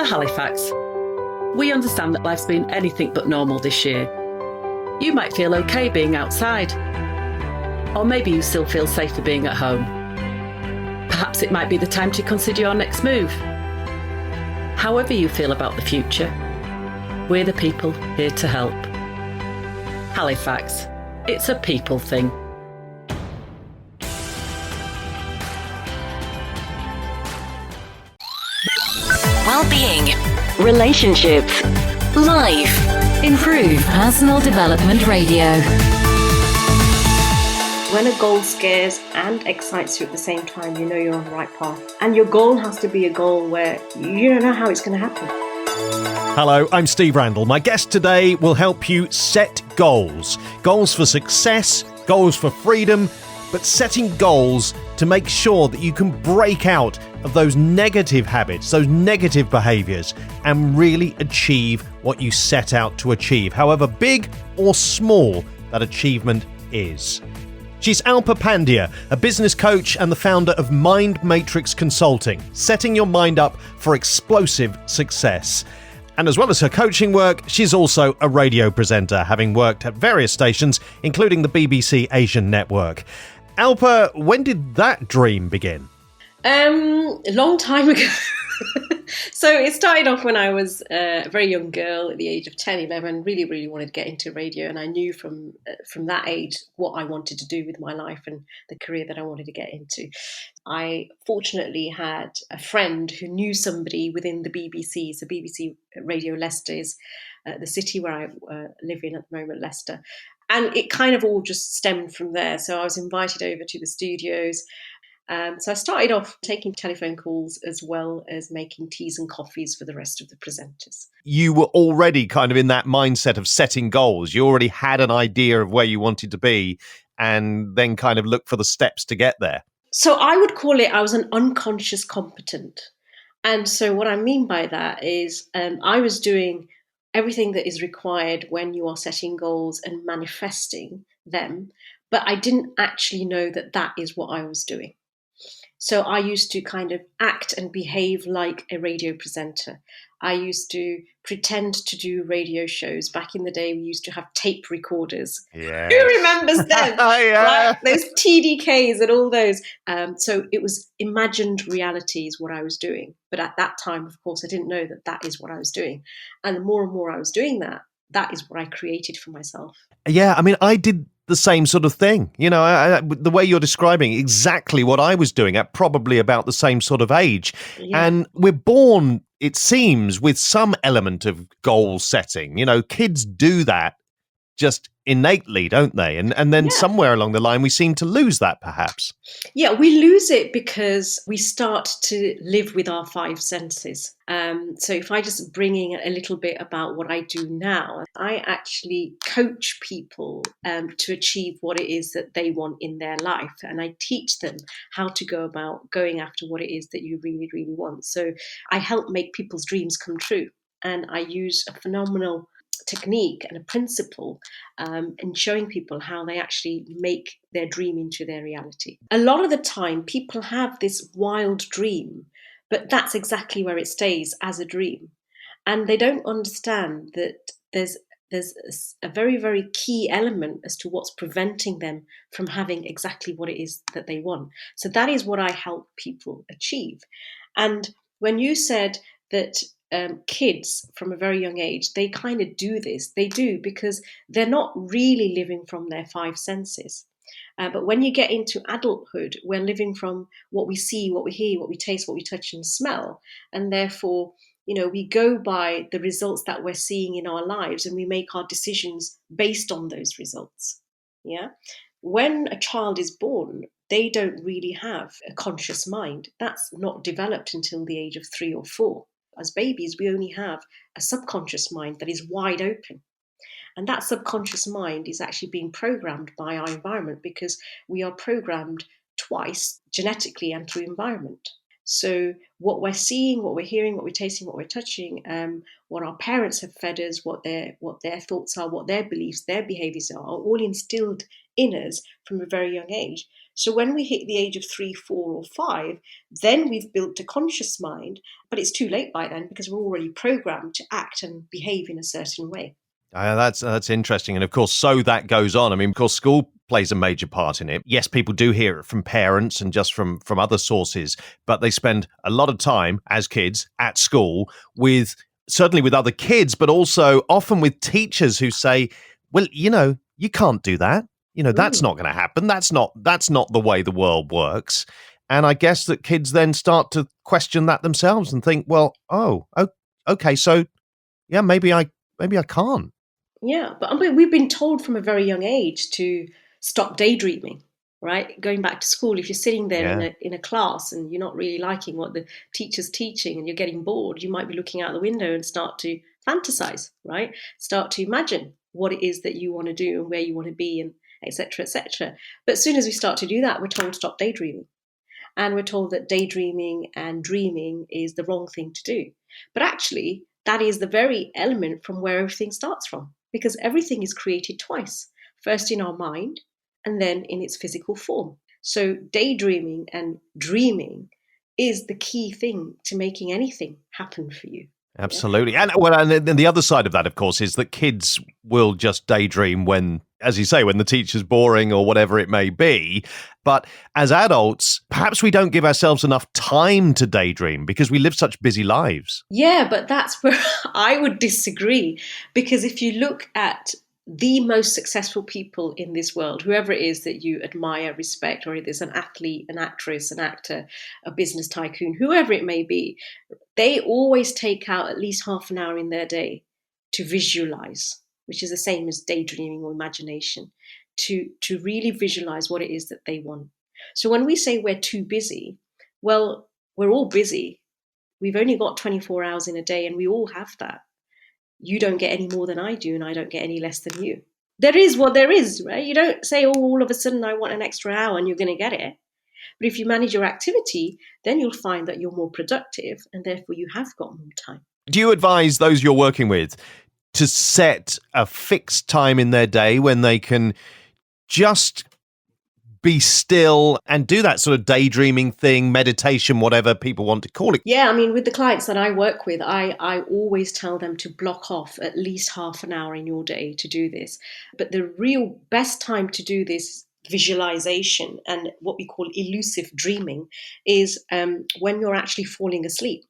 Halifax, we understand that life's been anything but normal this year. You might feel okay being outside, or maybe you still feel safer being at home. Perhaps it might be the time to consider your next move. However you feel about the future, we're the people here to help. Halifax, it's a people thing. Well-being, relationships, life. Improve Personal Development Radio. When a goal scares and excites you at the same time, you know you're on the right path. And your goal has to be a goal where you don't know how it's going to happen. Hello, I'm Steve Randall. My guest today will help you set goals. Goals for success, goals for freedom, but setting goals to make sure that you can break out of those negative habits, those negative behaviours, and really achieve what you set out to achieve, however big or small that achievement is. She's Alpa Pandya, a business coach and the founder of Mind Matrix Consulting, setting your mind up for explosive success. And as well as her coaching work, she's also a radio presenter, having worked at various stations, including the BBC Asian network. Alpa, when did that dream begin? A long time ago. So it started off when I was a very young girl at the age of 10, 11, really wanted to get into radio. And I knew from that age what I wanted to do with my life and the career that I wanted to get into. I fortunately had a friend who knew somebody within the BBC. So BBC Radio Leicester is the city where I live in at the moment, Leicester. And it kind of all just stemmed from there. So I was invited over to the studios. So I started off taking telephone calls as well as making teas and coffees for the rest of the presenters. You were already kind of in that mindset of setting goals. You already had an idea of where you wanted to be and then kind of look for the steps to get there. So I would call it, I was an unconscious competent. And so what I mean by that is I was doing everything that is required when you are setting goals and manifesting them, but I didn't actually know that that is what I was doing. So I used to kind of act and behave like a radio presenter. I used to pretend to do radio shows. Back in the day, we used to have tape recorders. Yeah. Who remembers them? Yeah. Like those TDKs and all those. So it was imagined reality is what I was doing. But at that time, of course, I didn't know that that is what I was doing. And the more and more I was doing that, that is what I created for myself. Yeah, I mean, I did the same sort of thing. You know, the way you're describing exactly what I was doing at probably about the same sort of age. Yeah. And we're born, it seems, with some element of goal setting. You know, kids do that just innately, don't they? And then somewhere along the line, we seem to lose that, perhaps. Yeah, we lose it because we start to live with our five senses. So if I just bring in a little bit about what I do now, I actually coach people to achieve what it is that they want in their life. And I teach them how to go about going after what it is that you really, really want. So I help make people's dreams come true. And I use a phenomenal technique and a principle in showing people how they actually make their dream into their reality. A lot of the time, people have this wild dream, but that's exactly where it stays as a dream. And they don't understand that there's a very, very key element as to what's preventing them from having exactly what it is that they want. So that is what I help people achieve. And when you said that kids from a very young age, they kind of do this. They do because they're not really living from their five senses. But when you get into adulthood, we're living from what we see, what we hear, what we taste, what we touch and smell. And therefore, you know, we go by the results that we're seeing in our lives and we make our decisions based on those results. Yeah. When a child is born, they don't really have a conscious mind. That's not developed until the age of 3 or 4. As babies, we only have a subconscious mind that is wide open. And that subconscious mind is actually being programmed by our environment because we are programmed twice, genetically and through environment. So what we're seeing, what we're hearing, what we're tasting, what we're touching, what our parents have fed us, what their thoughts are, what their beliefs, their behaviors are all instilled in us from a very young age. So when we hit the age of 3, 4, or 5, then we've built a conscious mind, but it's too late by then because we're already programmed to act and behave in a certain way. That's interesting. And of course, so that goes on. I mean, of course, school plays a major part in it. Yes, people do hear it from parents and just from other sources, but they spend a lot of time as kids at school certainly with other kids, but also often with teachers who say, well, you can't do that. That's not going to happen. That's not the way the world works. And I guess that kids then start to question that themselves and think, well, okay, so yeah, maybe I can't. Yeah, but we've been told from a very young age to stop daydreaming, right? Going back to school, if you're sitting there in a class and you're not really liking what the teacher's teaching and you're getting bored, you might be looking out the window and start to fantasize, right? Start to imagine what it is that you want to do and where you want to be and et cetera, et cetera. But as soon as we start to do that, we're told to stop daydreaming. And we're told that daydreaming and dreaming is the wrong thing to do. But actually, that is the very element from where everything starts from, because everything is created twice, first in our mind and then in its physical form. So daydreaming and dreaming is the key thing to making anything happen for you. Absolutely. And then the other side of that, of course, is that kids will just daydream when, as you say, when the teacher's boring or whatever it may be. But as adults, perhaps we don't give ourselves enough time to daydream because we live such busy lives. Yeah, but that's where I would disagree. Because if you look at the most successful people in this world, whoever it is that you admire, respect, or it is an athlete, an actress, an actor, a business tycoon, whoever it may be, they always take out at least half an hour in their day to visualize, which is the same as daydreaming or imagination, to really visualize what it is that they want. So when we say we're too busy, well, we're all busy. We've only got 24 hours in a day and we all have that. You don't get any more than I do and I don't get any less than you. There is what there is, right? You don't say, all of a sudden I want an extra hour and you're going to get it. But if you manage your activity, then you'll find that you're more productive and therefore you have got more time. Do you advise those you're working with to set a fixed time in their day when they can just be still and do that sort of daydreaming thing, meditation, whatever people want to call it? Yeah, I mean, with the clients that I work with, I always tell them to block off at least half an hour in your day to do this. But the real best time to do this visualization and what we call elusive dreaming is when you're actually falling asleep.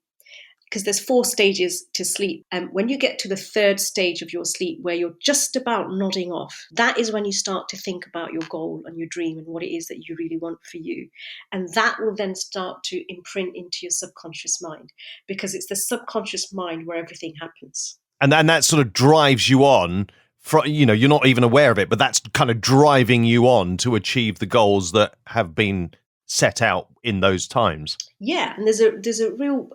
Because there's 4 stages to sleep. And when you get to the 3rd stage of your sleep, where you're just about nodding off, that is when you start to think about your goal and your dream and what it is that you really want for you. And that will then start to imprint into your subconscious mind, because it's the subconscious mind where everything happens. And that sort of drives you on. You're not even aware of it, but that's kind of driving you on to achieve the goals that have been set out in those times. Yeah, and there's a real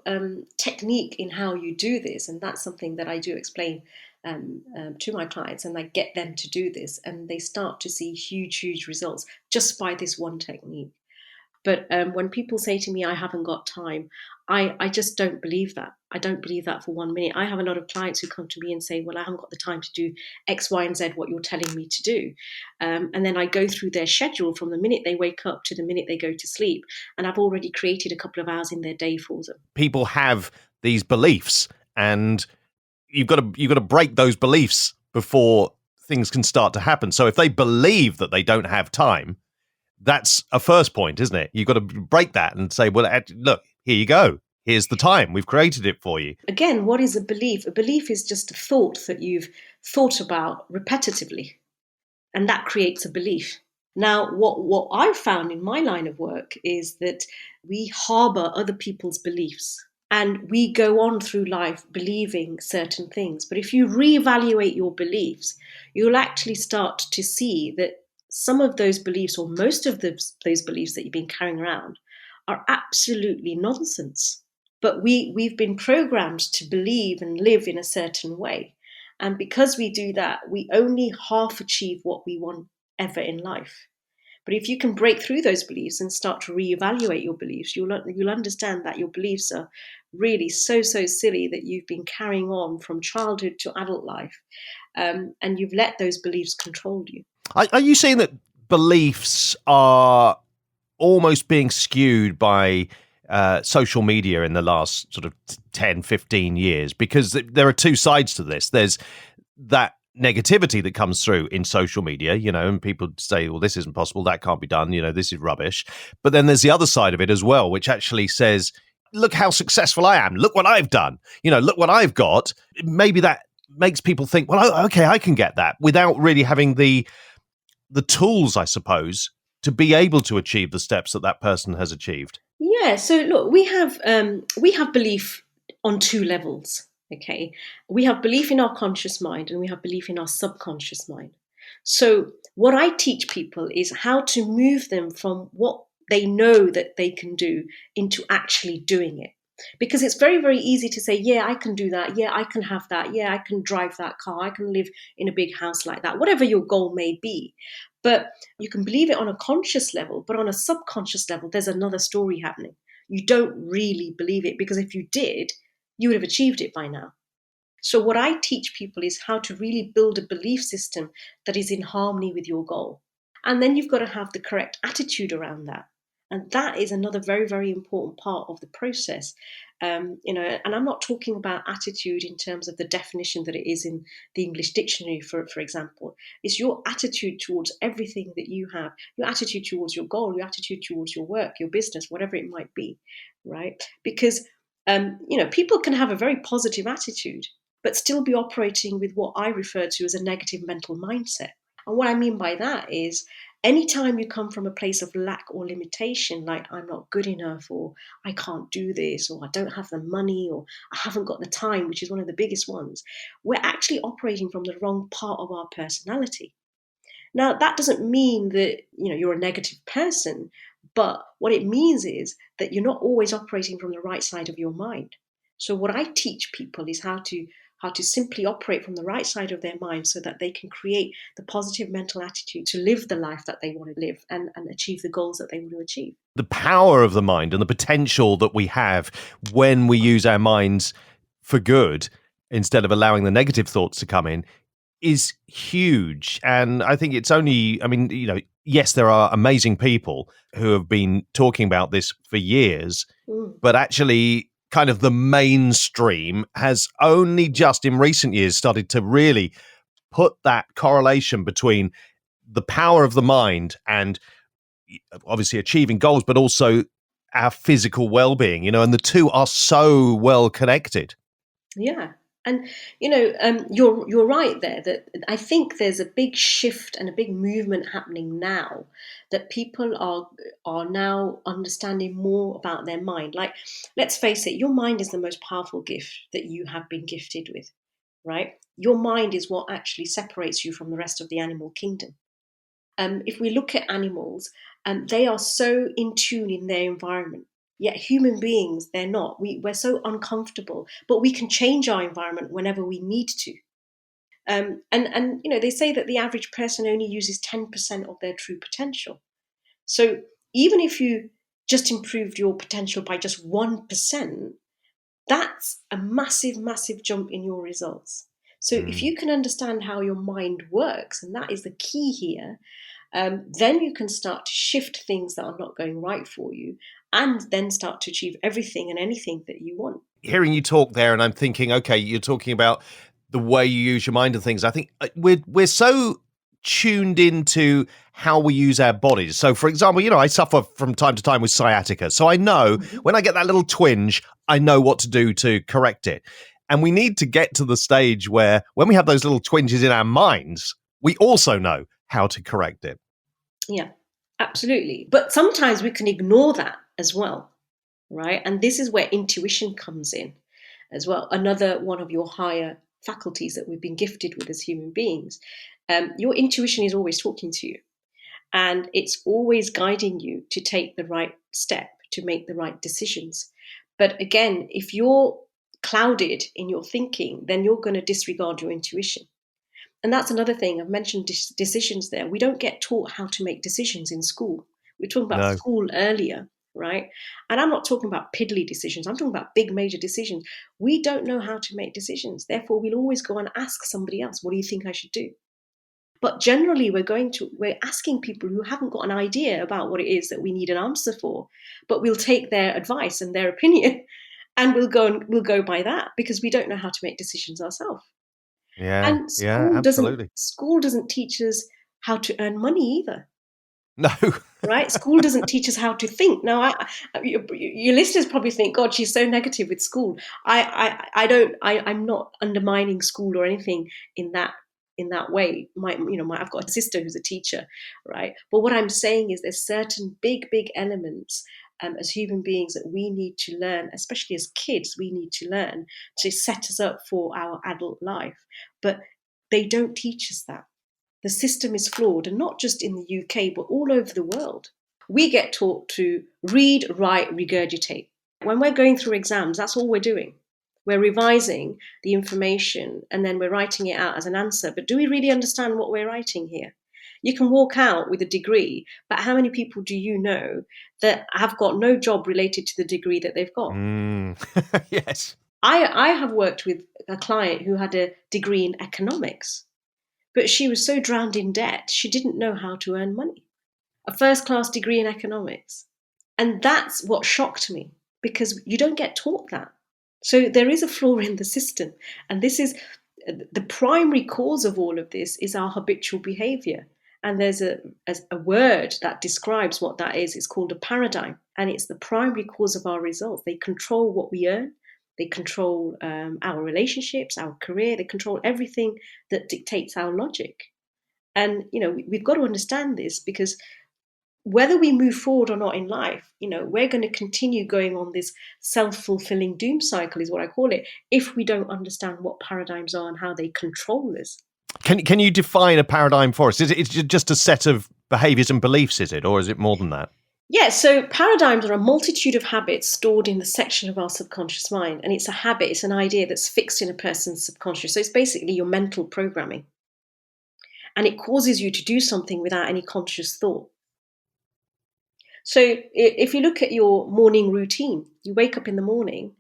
technique in how you do this, and that's something that I do explain to my clients, and I get them to do this, and they start to see huge results just by this one technique. But when people say to me, I haven't got time, I just don't believe that. I don't believe that for 1 minute. I have a lot of clients who come to me and say, well, I haven't got the time to do X, Y, and Z, what you're telling me to do. And then I go through their schedule from the minute they wake up to the minute they go to sleep. And I've already created a couple of hours in their day for them. People have these beliefs, and you've got to break those beliefs before things can start to happen. So if they believe that they don't have time, that's a first point, isn't it? You've got to break that and say, well, look, here you go. Here's the time. We've created it for you. Again, what is a belief? A belief is just a thought that you've thought about repetitively, and that creates a belief. Now, what I've found in my line of work is that we harbor other people's beliefs, and we go on through life believing certain things. But if you reevaluate your beliefs, you'll actually start to see that some of those beliefs, or most of those beliefs that you've been carrying around, are absolutely nonsense. But we've been programmed to believe and live in a certain way. And because we do that, we only half achieve what we want ever in life. But if you can break through those beliefs and start to reevaluate your beliefs, you'll understand that your beliefs are really so silly that you've been carrying on from childhood to adult life, and you've let those beliefs control you. Are you saying that beliefs are almost being skewed by social media in the last sort of 10, 15 years? Because there are two sides to this. There's that negativity that comes through in social media, and people say, well, this isn't possible, that can't be done, this is rubbish. But then there's the other side of it as well, which actually says, look how successful I am, look what I've done, look what I've got. Maybe that makes people think, well, okay, I can get that, without really having the tools, I suppose, to be able to achieve the steps that person has achieved. Yeah, so look, we have belief on two levels. Okay, we have belief in our conscious mind and we have belief in our subconscious mind. So what I teach people is how to move them from what they know that they can do into actually doing it. Because it's very, very easy to say, yeah, I can do that. Yeah, I can have that. Yeah, I can drive that car. I can live in a big house like that, whatever your goal may be. But you can believe it on a conscious level, but on a subconscious level, there's another story happening. You don't really believe it, because if you did, you would have achieved it by now. So what I teach people is how to really build a belief system that is in harmony with your goal. And then you've got to have the correct attitude around that. And that is another very, very important part of the process. And I'm not talking about attitude in terms of the definition that it is in the English dictionary, for example. It's your attitude towards everything that you have, your attitude towards your goal, your attitude towards your work, your business, whatever it might be, right? Because, people can have a very positive attitude, but still be operating with what I refer to as a negative mental mindset. And what I mean by that is, anytime you come from a place of lack or limitation, like I'm not good enough, or I can't do this, or I don't have the money, or I haven't got the time, which is one of the biggest ones, we're actually operating from the wrong part of our personality. Now, that doesn't mean that you're a negative person, but what it means is that you're not always operating from the right side of your mind. So what I teach people is how to simply operate from the right side of their mind so that they can create the positive mental attitude to live the life that they want to live and achieve the goals that they want to achieve. The power of the mind and the potential that we have when we use our minds for good instead of allowing the negative thoughts to come in is huge. And I think it's only, yes, there are amazing people who have been talking about this for years, but actually kind of the mainstream has only just in recent years started to really put that correlation between the power of the mind and obviously achieving goals, but also our physical well-being, and the two are so well connected. Yeah. And, you're right there that I think there's a big shift and a big movement happening now that people are now understanding more about their mind. Like, let's face it, your mind is the most powerful gift that you have been gifted with, right? Your mind is what actually separates you from the rest of the animal kingdom. If we look at animals, they are so in tune in their environment. Yet human beings, they're not. We're so uncomfortable, but we can change our environment whenever we need to. And they say that the average person only uses 10% of their true potential. So even if you just improved your potential by just 1%, that's a massive, massive jump in your results. So if you can understand how your mind works, and that is the key here, then you can start to shift things that are not going right for you, and then start to achieve everything and anything that you want. Hearing you talk there, and I'm thinking, okay, you're talking about the way you use your mind and things. I think we're so tuned into how we use our bodies. So, for example, I suffer from time to time with sciatica. So I know when I get that little twinge, I know what to do to correct it. And we need to get to the stage where when we have those little twinges in our minds, we also know how to correct it. Yeah, absolutely. But sometimes we can ignore that as well, right? And this is where intuition comes in as well. Another one of your higher faculties that we've been gifted with as human beings. Your intuition is always talking to you, and it's always guiding you to take the right step, to make the right decisions. But again, if you're clouded in your thinking, then you're going to disregard your intuition. And that's another thing. I've mentioned decisions there. We don't get taught how to make decisions in school. We were talking about No. school earlier, right? And I'm not talking about piddly decisions. I'm talking about big major decisions. We don't know how to make decisions. Therefore, we'll always go and ask somebody else, what do you think I should do? But generally, we're asking people who haven't got an idea about what it is that we need an answer for, but we'll take their advice and their opinion and we'll go by that because we don't know how to make decisions ourselves. Yeah, And yeah, absolutely. school doesn't teach us how to earn money either, No. right? School doesn't teach us how to think. Now, your listeners probably think, God, she's so negative with school. I'm not undermining school or anything in that way. I've got a sister who's a teacher, right? But what I'm saying is there's certain big elements as human beings that we need to learn, especially as kids, we need to learn to set us up for our adult life. But they don't teach us that. The system is flawed, and not just in the UK, but all over the world. We get taught to read, write, regurgitate. When we're going through exams, that's all we're doing. We're revising the information and then we're writing it out as an answer. But do we really understand what we're writing here? You can walk out with a degree, but how many people do you know that have got no job related to the degree that they've got? Yes. I have worked with a client who had a degree in economics, but she was so drowned in debt, she didn't know how to earn money. A first-class degree in economics. And that's what shocked me, because you don't get taught that. So there is a flaw in the system. And this is the primary cause of all of this is our habitual behavior. And there's a word that describes what that is. It's called a paradigm. And it's the primary cause of our results. They control what we earn. They control our relationships, our career. They control everything that dictates our logic. And, we've got to understand this, because whether we move forward or not in life, we're going to continue going on this self-fulfilling doom cycle, is what I call it, if we don't understand what paradigms are and how they control us. Can you define a paradigm for us? Is it just a set of behaviours and beliefs, is it? Or is it more than that? Yeah, so paradigms are a multitude of habits stored in the section of our subconscious mind. And it's a habit, it's an idea that's fixed in a person's subconscious. So it's basically your mental programming. And it causes you to do something without any conscious thought. So if you look at your morning routine, you wake up in the morning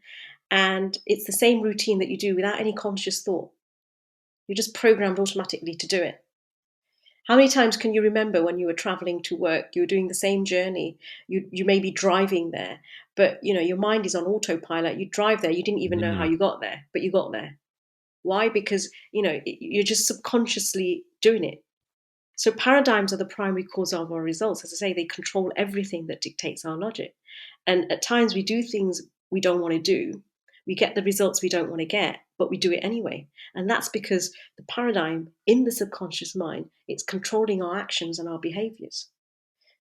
and it's the same routine that you do without any conscious thought. You're just programmed automatically to do it. How many times can you remember when you were traveling to work, you were doing the same journey, you may be driving there, but your mind is on autopilot. You drive there, you didn't even know how you got there, but you got there. Why? Because, you're just subconsciously doing it. So paradigms are the primary cause of our results. As I say, they control everything that dictates our logic. And at times we do things we don't want to do. We get the results we don't want to get, but we do it anyway. And that's because the paradigm in the subconscious mind, it's controlling our actions and our behaviors.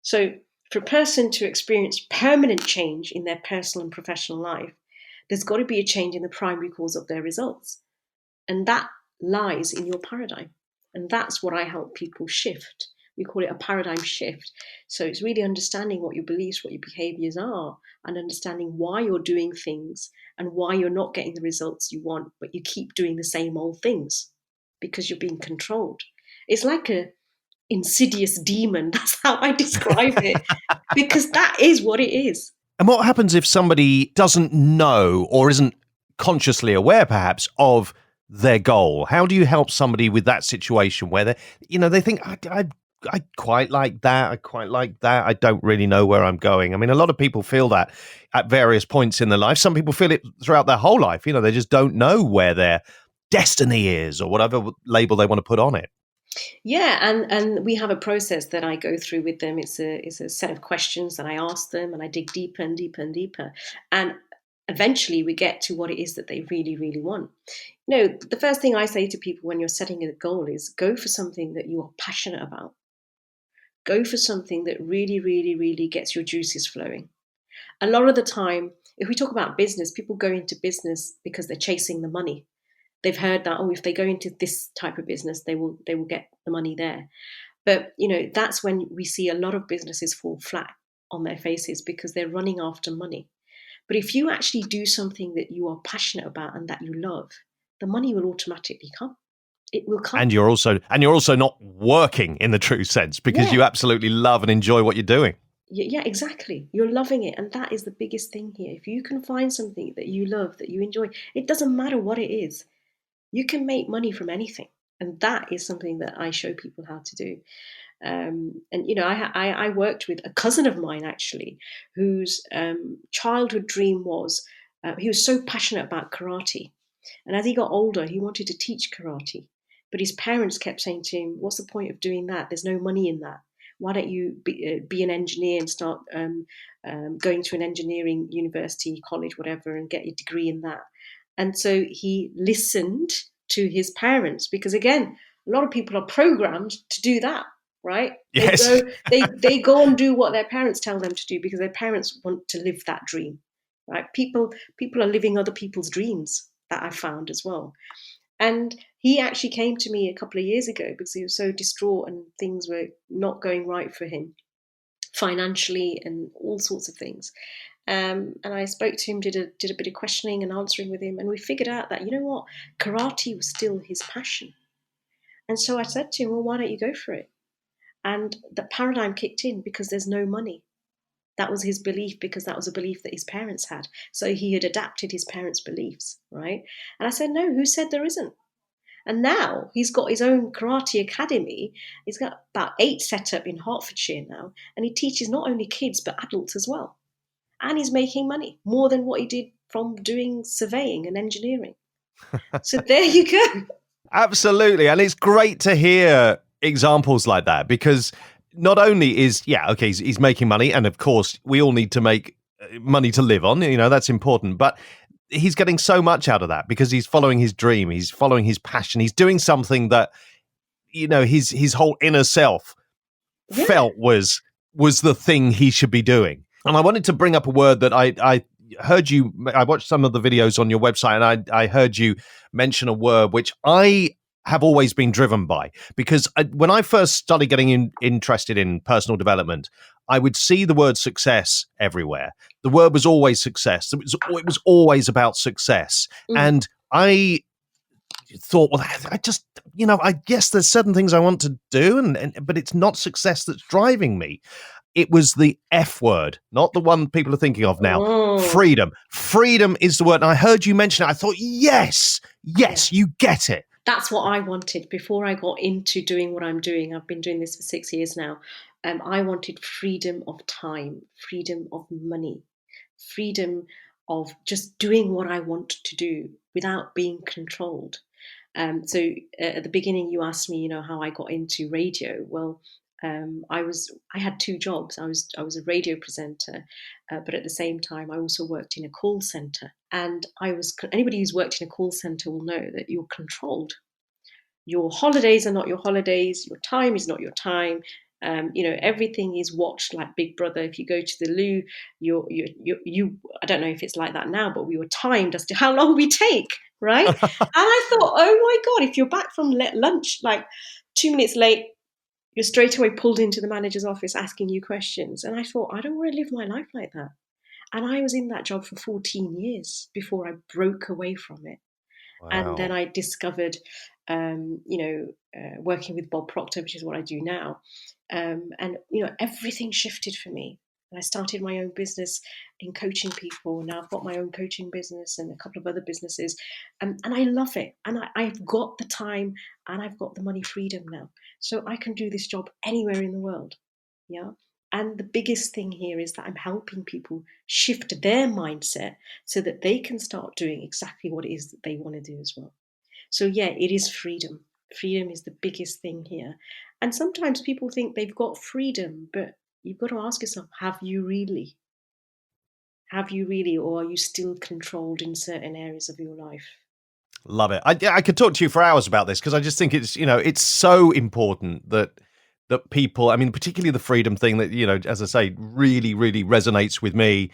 So for a person to experience permanent change in their personal and professional life, there's got to be a change in the primary cause of their results. And that lies in your paradigm. And that's what I help people shift. We call it a paradigm shift. So it's really understanding what your beliefs, what your behaviors are, and understanding why you're doing things and why you're not getting the results you want, but you keep doing the same old things because you're being controlled. It's like a insidious demon. That's how I describe it, because that is what it is. And what happens if somebody doesn't know or isn't consciously aware, perhaps, of their goal? How do you help somebody with that situation where they think, I quite like that, I quite like that, I don't really know where I'm going? I mean, a lot of people feel that at various points in their life. Some people feel it throughout their whole life. They just don't know where their destiny is or whatever label they want to put on it. Yeah, and we have a process that I go through with them. It's a set of questions that I ask them, and I dig deeper and deeper and deeper. And eventually we get to what it is that they really, really want. The first thing I say to people when you're setting a goal is go for something that you are passionate about. Go for something that really, really, really gets your juices flowing. A lot of the time, if we talk about business, people go into business because they're chasing the money. They've heard that, if they go into this type of business, they will get the money there. But, that's when we see a lot of businesses fall flat on their faces because they're running after money. But if you actually do something that you are passionate about and that you love, the money will automatically come. It will come. And you're also not working in the true sense because you absolutely love and enjoy what you're doing. Yeah, exactly. You're loving it. And that is the biggest thing here. If you can find something that you love, that you enjoy, it doesn't matter what it is. You can make money from anything. And that is something that I show people how to do. And, I worked with a cousin of mine, actually, whose childhood dream was, he was so passionate about karate. And as he got older, he wanted to teach karate. But his parents kept saying to him, what's the point of doing that? There's no money in that. Why don't you be an engineer and start going to an engineering university, college, whatever, and get your degree in that? And so he listened to his parents because, again, a lot of people are programmed to do that, right? Yes. They go and do what their parents tell them to do because their parents want to live that dream, right? People are living other people's dreams, that I found as well. And he actually came to me a couple of years ago because he was so distraught and things were not going right for him financially and all sorts of things. And I spoke to him, did a bit of questioning and answering with him. And we figured out that, you know what, karate was still his passion. And so I said to him, well, why don't you go for it? And the paradigm kicked in because there's no money. That was his belief because that was a belief that his parents had. So he had adapted his parents' beliefs, right? And I said, no, who said there isn't? And now he's got his own karate academy. He's got about 8 set up in Hertfordshire now. And he teaches not only kids, but adults as well. And he's making money, more than what he did from doing surveying and engineering. So there you go. Absolutely. And it's great to hear examples like that because not only is, he's making money. And of course, we all need to make money to live on. That's important. But he's getting so much out of that because he's following his dream. He's following his passion. He's doing something that, his whole inner self felt was the thing he should be doing. And I wanted to bring up a word that I heard you, I watched some of the videos on your website and I heard you mention a word which I have always been driven by because when I first started getting interested in personal development, I would see the word success everywhere. The word was always success. It was always about success. And I thought, well, I guess there's certain things I want to do, but it's not success that's driving me. It was the F word, not the one people are thinking of now. Freedom. Freedom is the word. And I heard you mention it. I thought, yes, you get it. That's what I wanted before I got into doing what I'm doing. I've been doing this for 6 years now. I wanted freedom of time, freedom of money, freedom of just doing what I want to do without being controlled. So at the beginning, you asked me, how I got into radio. Well, I had 2 jobs. I was a radio presenter, but at the same time, I also worked in a call center. And anybody who's worked in a call center will know that you're controlled. Your holidays are not your holidays. Your time is not your time. Everything is watched like Big Brother. If you go to the loo, you. I don't know if it's like that now, but we were timed as to how long we take, right? And I thought, oh my God, if you're back from lunch, like 2 minutes late, you're straight away pulled into the manager's office asking you questions. And I thought, I don't want to live my life like that. And I was in that job for 14 years before I broke away from it. Wow. And then I discovered, working with Bob Proctor, which is what I do now. And everything shifted for me. And I started my own business in coaching people. Now I've got my own coaching business and a couple of other businesses. And I love it. And I've got the time and I've got the money freedom now. So I can do this job anywhere in the world. Yeah. And the biggest thing here is that I'm helping people shift their mindset so that they can start doing exactly what it is that they want to do as well. So yeah, it is freedom. Freedom is the biggest thing here. And sometimes people think they've got freedom, but you've got to ask yourself, have you really? Have you really, or are you still controlled in certain areas of your life? Love it. I could talk to you for hours about this because I just think it's so important that people, I mean, particularly the freedom thing that, as I say, really, really resonates with me.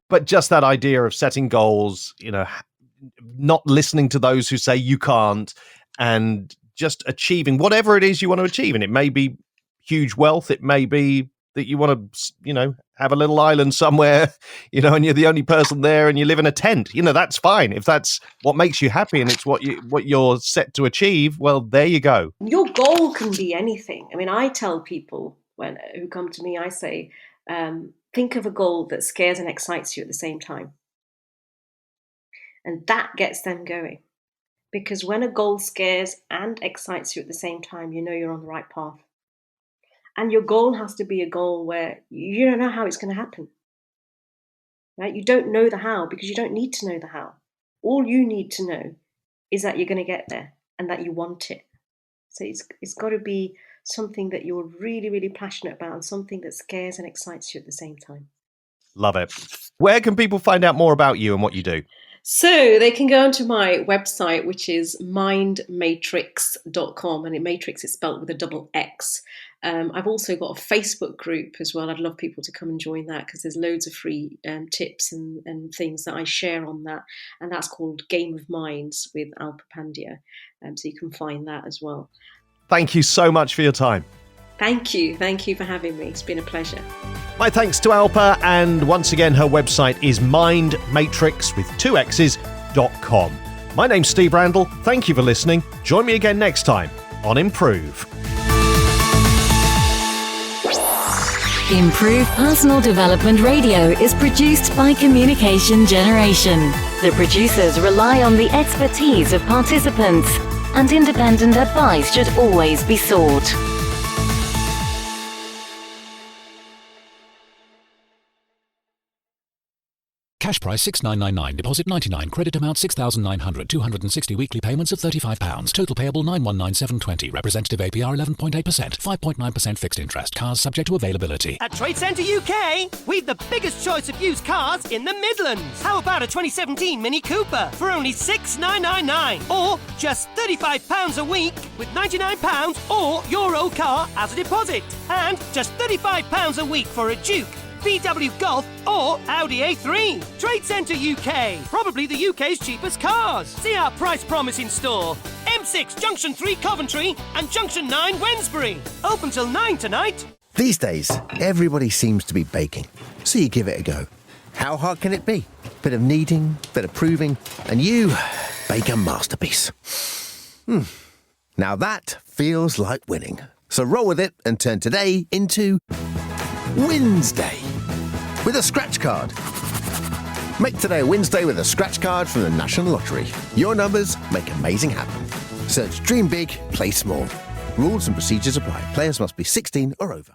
But just that idea of setting goals, not listening to those who say you can't, and just achieving whatever it is you want to achieve. And it may be huge wealth. It may be that you want to, have a little island somewhere, and you're the only person there and you live in a tent. That's fine. If that's what makes you happy and it's what you're set to achieve, well, there you go. Your goal can be anything. I mean, I tell people who come to me, I say, think of a goal that scares and excites you at the same time. And that gets them going. Because when a goal scares and excites you at the same time, you're on the right path. And your goal has to be a goal where you don't know how it's going to happen. Right? You don't know the how because you don't need to know the how. All you need to know is that you're going to get there and that you want it. So it's got to be something that you're really, really passionate about and something that scares and excites you at the same time. Love it. Where can people find out more about you and what you do? So they can go onto my website, which is mindmatrix.com, and matrix is spelt with a double X. I've also got a Facebook group as well. I'd love people to come and join that because there's loads of free tips and things that I share on that. And that's called Game of Minds with Alpa. So you can find that as well. Thank you so much for your time. Thank you. Thank you for having me. It's been a pleasure. My thanks to Alpa, and once again, her website is mindmatrix.com. My name's Steve Randall. Thank you for listening. Join me again next time on Improve. Improve Personal Development Radio is produced by Communication Generation. The producers rely on the expertise of participants, and independent advice should always be sought. Cash price $6,999. Deposit $99. Credit amount $6,900. 260 weekly payments of £35. Total payable $9,197.20. Representative APR 11.8%. 5.9% fixed interest. Cars subject to availability. At Trade Centre UK, we've the biggest choice of used cars in the Midlands. How about a 2017 Mini Cooper for only $6,999, or just £35 a week with £99 or your old car as a deposit, and just £35 a week for a Duke, VW Golf or Audi A3. Trade Centre UK, probably the UK's cheapest cars. See our price promise in store. M6 Junction 3 Coventry and Junction 9 Wednesbury. Open till 9 tonight. These days, everybody seems to be baking, so you give it a go. How hard can it be? Bit of kneading, bit of proving, and you bake a masterpiece. Now that feels like winning. So roll with it and turn today into Wednesday with a scratch card. Make today Wednesday with a scratch card from the National Lottery. Your numbers make amazing happen. Search Dream Big, Play Small. Rules and procedures apply. Players must be 16 or over.